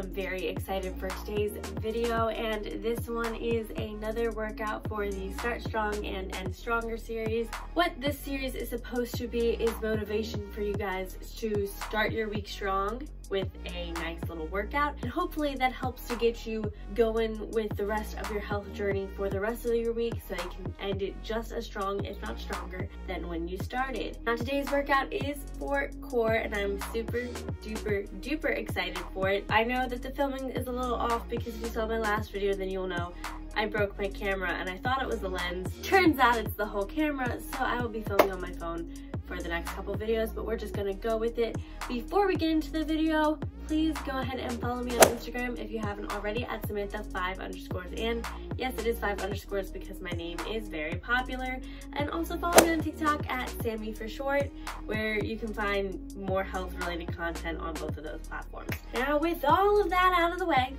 am very excited for today's video, and this one is another workout for the Start Strong and End Stronger series. What this series is supposed to be is motivation for you guys to start your week strong with a nice little workout, and hopefully that helps to get you going with the rest of your health journey for the rest of your week, so you can end it just as strong, if not stronger, than when you started. Now today's workout is for core, and I'm super duper excited for it. I know that the filming is a little off because if you saw my last video, then you'll know I broke my camera and I thought it was the lens. Turns out it's the whole camera, so I will be filming on my phone for the next couple videos, but we're just gonna go with it. Before we get into the video, please go ahead and follow me on Instagram if you haven't already at Samantha5_, and yes, it is 5_ because my name is very popular. And also follow me on TikTok at Sammy for short, where you can find more health related content on both of those platforms. Now with all of that out of the way,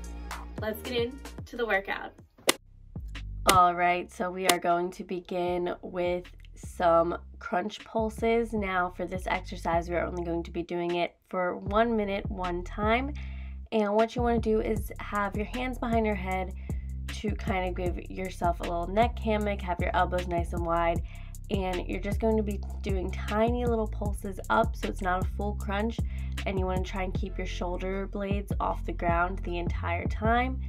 let's get into the workout. All right, so we are going to begin with some crunch pulses. Now for this exercise, we are only going to be doing it for 1 minute, one time. And what you want to do is have your hands behind your head to kind of give yourself a little neck hammock, have your elbows nice and wide, and you're just going to be doing tiny little pulses up, so it's not a full crunch, and you want to try and keep your shoulder blades off the ground the entire time.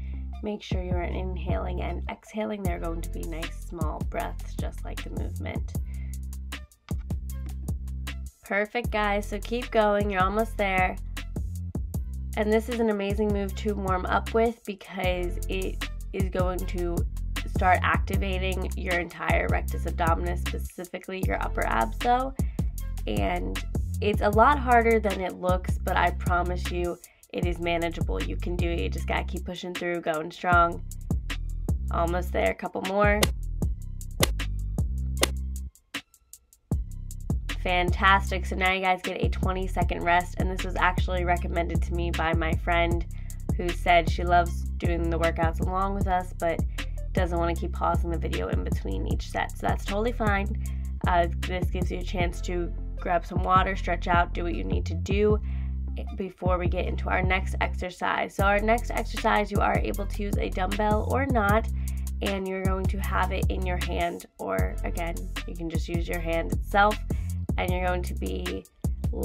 Make sure you're inhaling and exhaling. They're going to be nice small breaths, just like the movement. Perfect, guys, so keep going, you're almost there. And this is an amazing move to warm up with because it is going to start activating your entire rectus abdominis, specifically your upper abs though. And it's a lot harder than it looks, but I promise you it is manageable. You can do it. You just gotta keep pushing through, going strong. Almost there, a couple more. Fantastic. So now you guys get a 20-second rest, and this was actually recommended to me by my friend who said she loves doing the workouts along with us, but doesn't want to keep pausing the video in between each set. So that's totally fine. This gives you a chance to grab some water, stretch out, do what you need to do before we get into our next exercise. So our next exercise, you are able to use a dumbbell or not, and you're going to have it in your hand, or again, you can just use your hand itself, and you're going to be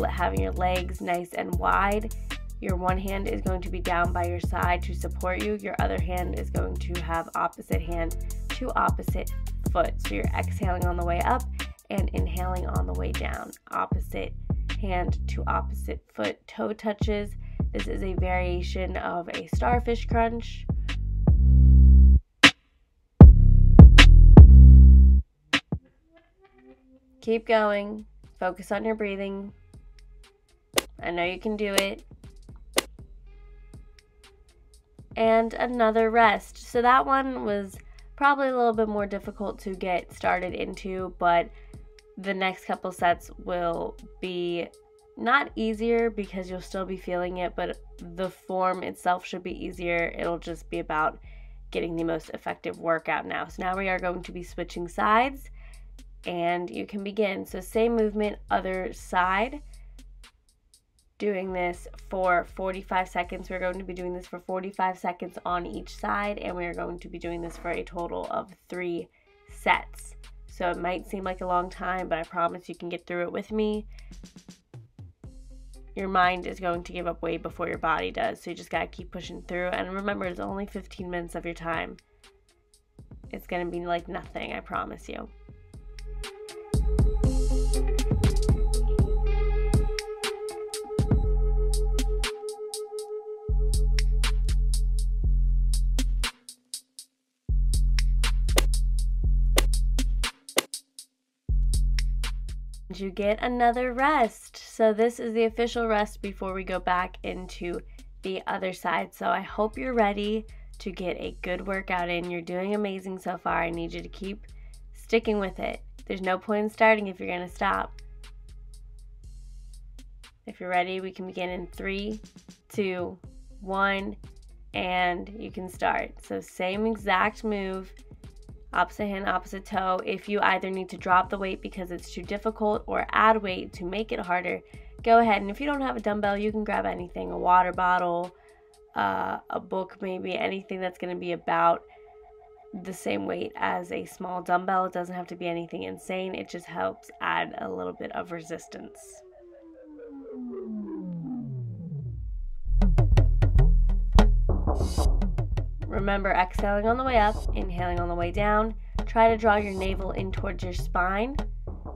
having your legs nice and wide. Your one hand is going to be down by your side to support you. Your other hand is going to have opposite hand to opposite foot. So you're exhaling on the way up and inhaling on the way down. Opposite hand to opposite foot, toe touches. This is a variation of a starfish crunch. Keep going. Focus on your breathing. I know you can do it. And another rest. So that one was probably a little bit more difficult to get started into, but the next couple sets will be not easier because you'll still be feeling it, but the form itself should be easier. It'll just be about getting the most effective workout now. So now we are going to be switching sides, and you can begin. So same movement, other side. Doing this for 45 seconds. We're going to be doing this for 45 seconds on each side, and we are going to be doing this for a total of 3 sets. So it might seem like a long time, but I promise you can get through it with me. Your mind is going to give up way before your body does, so you just gotta keep pushing through. And remember, it's only 15 minutes of your time. It's gonna be like nothing, I promise you. You get another rest. So this is the official rest before we go back into the other side. So I hope you're ready to get a good workout in. You're doing amazing so far. I need you to keep sticking with it. There's no point in starting if you're going to stop. If you're ready, we can begin in 3, 2, 1, and you can start. So same exact move. Opposite hand, opposite toe. If you either need to drop the weight because it's too difficult or add weight to make it harder, go ahead. And if you don't have a dumbbell, you can grab anything, a water bottle, a book, maybe anything that's going to be about the same weight as a small dumbbell. It doesn't have to be anything insane. It just helps add a little bit of resistance. Remember, exhaling on the way up, inhaling on the way down. Try to draw your navel in towards your spine,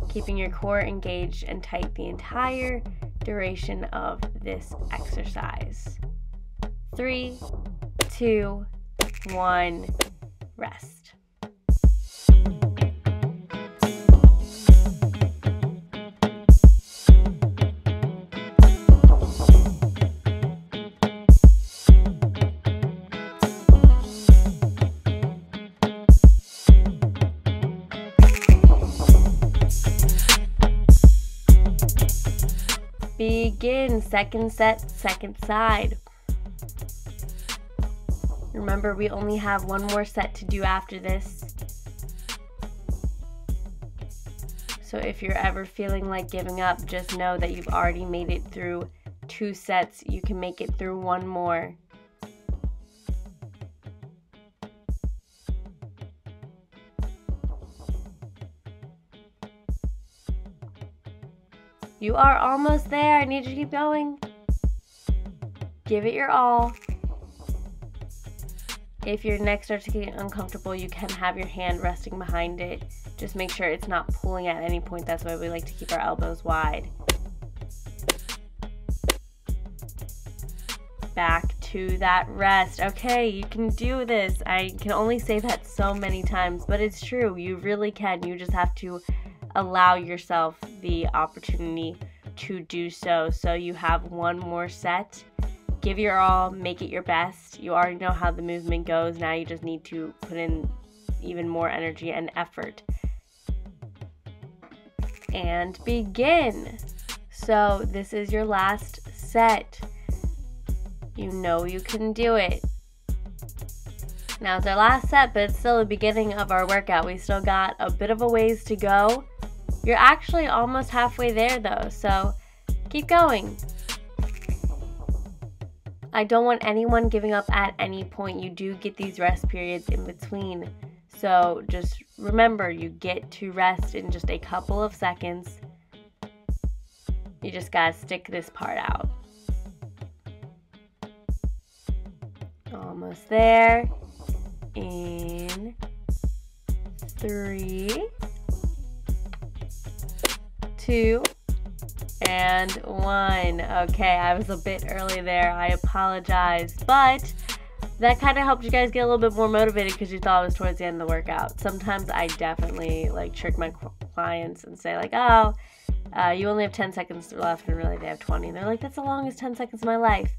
keeping your core engaged and tight the entire duration of this exercise. 3, 2, 1, rest. Begin. Second set, second side. Remember, we only have one more set to do after this. So if you're ever feeling like giving up, just know that you've already made it through 2 sets. You can make it through 1 more. You are almost there. I need you to keep going. Give it your all. If your neck starts to get uncomfortable, you can have your hand resting behind it. Just make sure it's not pulling at any point. That's why we like to keep our elbows wide. Back to that rest. Okay, you can do this. I can only say that so many times, but it's true. You really can. You just have to allow yourself the opportunity to do so. So you have 1 more set. Give your all, make it your best. You already know how the movement goes. Now you just need to put in even more energy and effort. And begin. So this is your last set. You know you can do it. Now it's our last set, but it's still the beginning of our workout. We still got a bit of a ways to go. You're actually almost halfway there though, so keep going. I don't want anyone giving up at any point. You do get these rest periods in between. So just remember, you get to rest in just a couple of seconds. You just gotta stick this part out. Almost there. In 3, 2, and 1. Okay, I was a bit early there. I apologize, but that kind of helped you guys get a little bit more motivated because you thought it was towards the end of the workout. Sometimes I definitely trick my clients and say oh, you only have 10 seconds left, and really they have 20. And they're like, that's the longest 10 seconds of my life.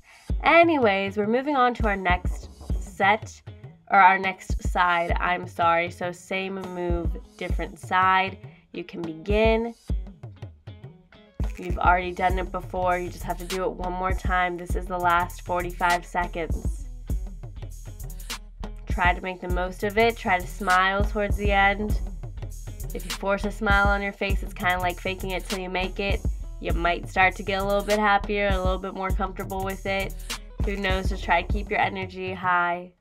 Anyways, we're moving on to our next set, or our next side, I'm sorry. So same move, different side. You can begin. You've already done it before. You just have to do it 1 more time. This is the last 45 seconds. Try to make the most of it. Try to smile towards the end. If you force a smile on your face, it's kind of like faking it till you make it. You might start to get a little bit happier, a little bit more comfortable with it. Who knows? Just try to keep your energy high.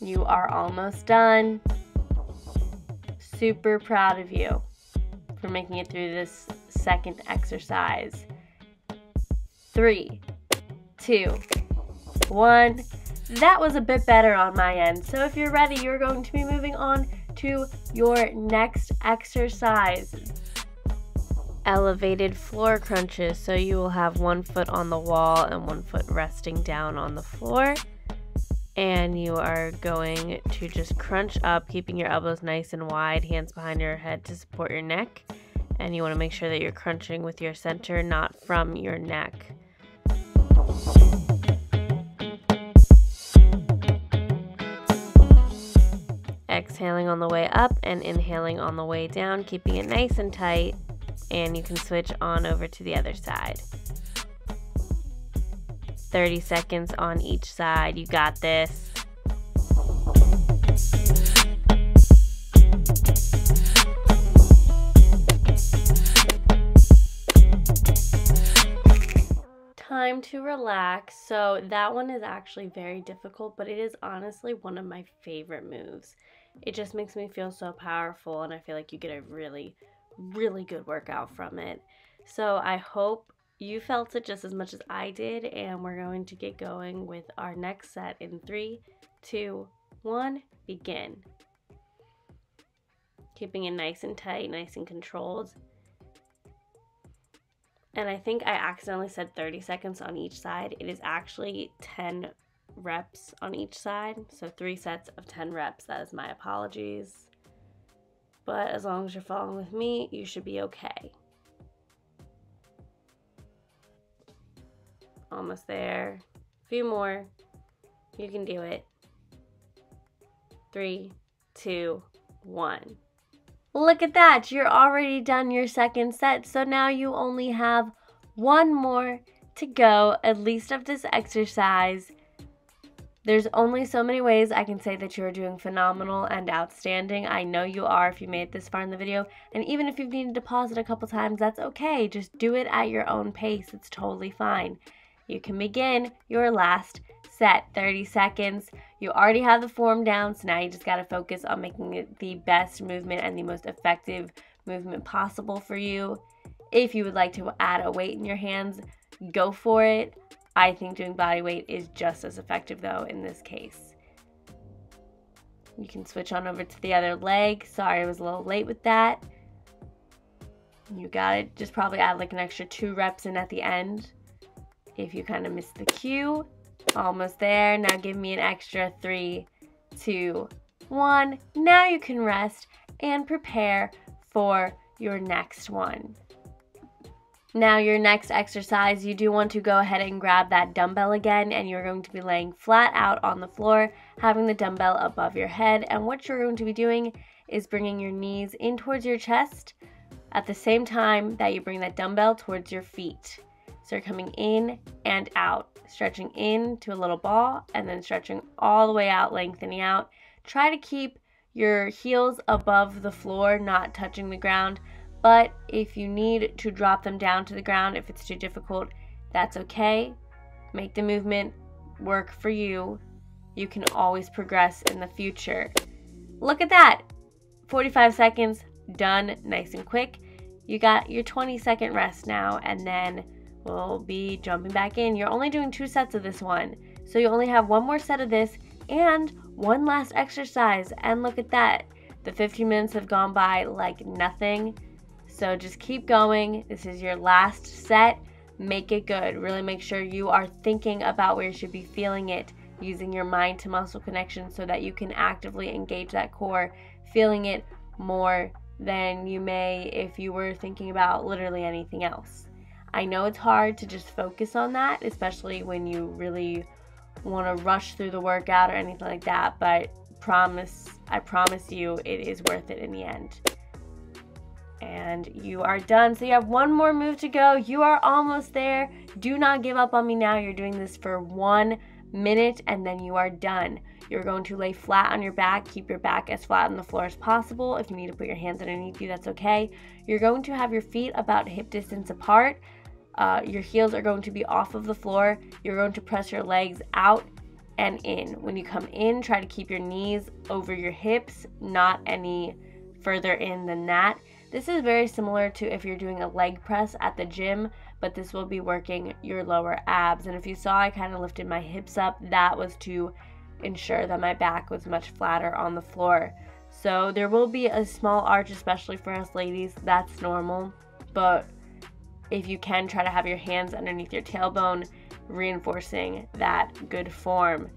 You are almost done. Super proud of you for making it through this second exercise. 3, 2, 1. That was a bit better on my end. So if you're ready, you're going to be moving on to your next exercise. Elevated floor crunches. So you will have 1 foot on the wall and 1 foot resting down on the floor. And you are going to just crunch up, keeping your elbows nice and wide, hands behind your head to support your neck. And you want to make sure that you're crunching with your center, not from your neck. Exhaling on the way up and inhaling on the way down, keeping it nice and tight. And you can switch on over to the other side. 30 seconds on each side. You got this. time to relax. So that one is actually very difficult, but it is honestly one of my favorite moves. It just makes me feel so powerful, and I feel like you get a really, really good workout from it. So I hope you felt it just as much as I did, and we're going to get going with our next set in 3, 2, 1, begin. Keeping it nice and tight, nice and controlled. And I think I accidentally said 30 seconds on each side. It is actually 10 reps on each side. So 3 sets of 10 reps. That is my apologies. But as long as you're following with me, you should be okay. Almost there. A few more. You can do it. 3, 2, 1. Look at that, you're already done your second set, so now you only have one more to go, at least of this exercise. There's only so many ways I can say that you're doing phenomenal and outstanding. I know you are if you made it this far in the video, and even if you've needed to pause it a couple times, that's okay. Just do it at your own pace. It's totally fine. You can begin your last set, 30 seconds. You already have the form down, so now you just got to focus on making it the best movement and the most effective movement possible for you. If you would like to add a weight in your hands, go for it. I think doing body weight is just as effective though in this case. You can switch on over to the other leg. Sorry I was a little late with that. You got it. Just probably add like an extra 2 reps in at the end if you kind of missed the cue. Almost there. Now give me an extra 3, 2, 1. Now you can rest and prepare for your next one. Now your next exercise, you do want to go ahead and grab that dumbbell again, and you're going to be laying flat out on the floor, having the dumbbell above your head, and what you're going to be doing is bringing your knees in towards your chest at the same time that you bring that dumbbell towards your feet. So you're coming in and out, stretching in to a little ball, and then stretching all the way out, lengthening out. Try to keep your heels above the floor, not touching the ground. But if you need to drop them down to the ground, if it's too difficult, that's okay. Make the movement work for you. You can always progress in the future. Look at that. 45 seconds, done, nice and quick. You got your 20-second rest now, and then we'll be jumping back in. You're only doing 2 sets of this one, so you only have 1 more set of this and 1 last exercise. And look at that. The 15 minutes have gone by like nothing. So just keep going. This is your last set. Make it good. Really make sure you are thinking about where you should be feeling it, using your mind to muscle connection so that you can actively engage that core, feeling it more than you may if you were thinking about literally anything else. I know it's hard to just focus on that, especially when you really want to rush through the workout or anything like that, but I promise you it is worth it in the end. And you are done. So you have 1 more move to go. You are almost there. Do not give up on me now. You're doing this for 1 minute and then you are done. You're going to lay flat on your back. Keep your back as flat on the floor as possible. If you need to put your hands underneath you, that's okay. You're going to have your feet about hip distance apart. Your heels are going to be off of the floor. You're going to press your legs out and in. When you come in, try to keep your knees over your hips, not any further in than that. This is very similar to if you're doing a leg press at the gym, but this will be working your lower abs. And if you saw, I kind of lifted my hips up. That was to ensure that my back was much flatter on the floor. So there will be a small arch, especially for us ladies. That's normal. But if you can, try to have your hands underneath your tailbone, reinforcing that good form.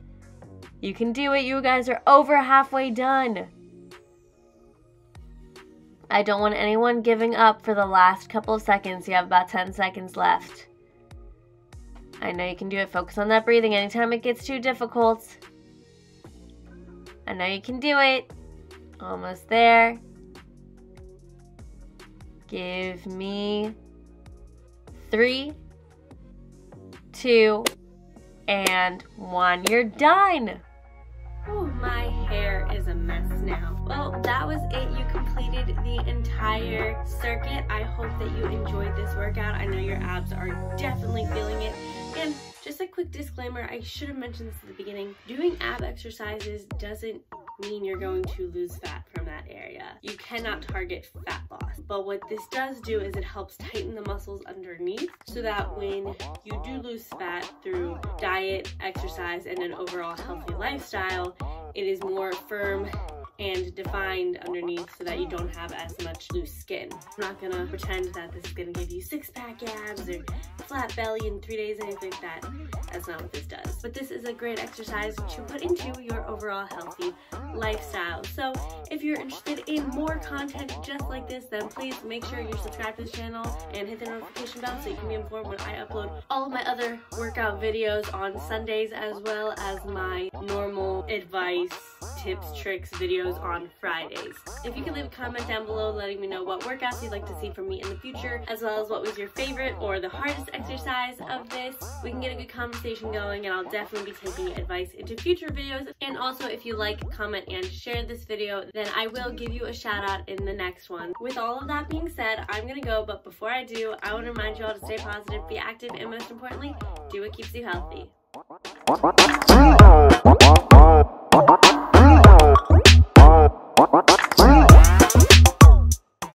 You can do it. You guys are over halfway done. I don't want anyone giving up for the last couple of seconds. You have about 10 seconds left. I know you can do it. Focus on that breathing anytime it gets too difficult. I know you can do it. Almost there. Give me 3, 2, and 1. You're done. Oh, my hair is a mess now. Well, that was it. You completed the entire circuit. I hope that you enjoyed this workout. I know your abs are definitely feeling it. And just a quick disclaimer, I should have mentioned this at the beginning. Doing ab exercises doesn't mean you're going to lose fat from that area. You cannot target fat loss. But what this does do is it helps tighten the muscles underneath so that when you do lose fat through diet, exercise, and an overall healthy lifestyle, it is more firm and defined underneath so that you don't have as much loose skin. I'm not gonna pretend that this is gonna give you six-pack abs or flat belly in 3 days, anything like that. That's not what this does. But this is a great exercise to put into your overall healthy lifestyle. So if you're interested in more content just like this, then please make sure you're subscribed to this channel and hit the notification bell so you can be informed when I upload all of my other workout videos on Sundays, as well as my normal advice, tips, tricks videos on Fridays. If you can leave a comment down below letting me know what workouts you'd like to see from me in the future, as well as what was your favorite or the hardest exercise of this, we can get a good conversation going, and I'll definitely be taking advice into future videos. And also, if you like, comment, and share this video, then I will give you a shout out in the next one. With all of that being said, I'm gonna go, but before I do, I want to remind you all to stay positive, be active, and most importantly, do what keeps you healthy.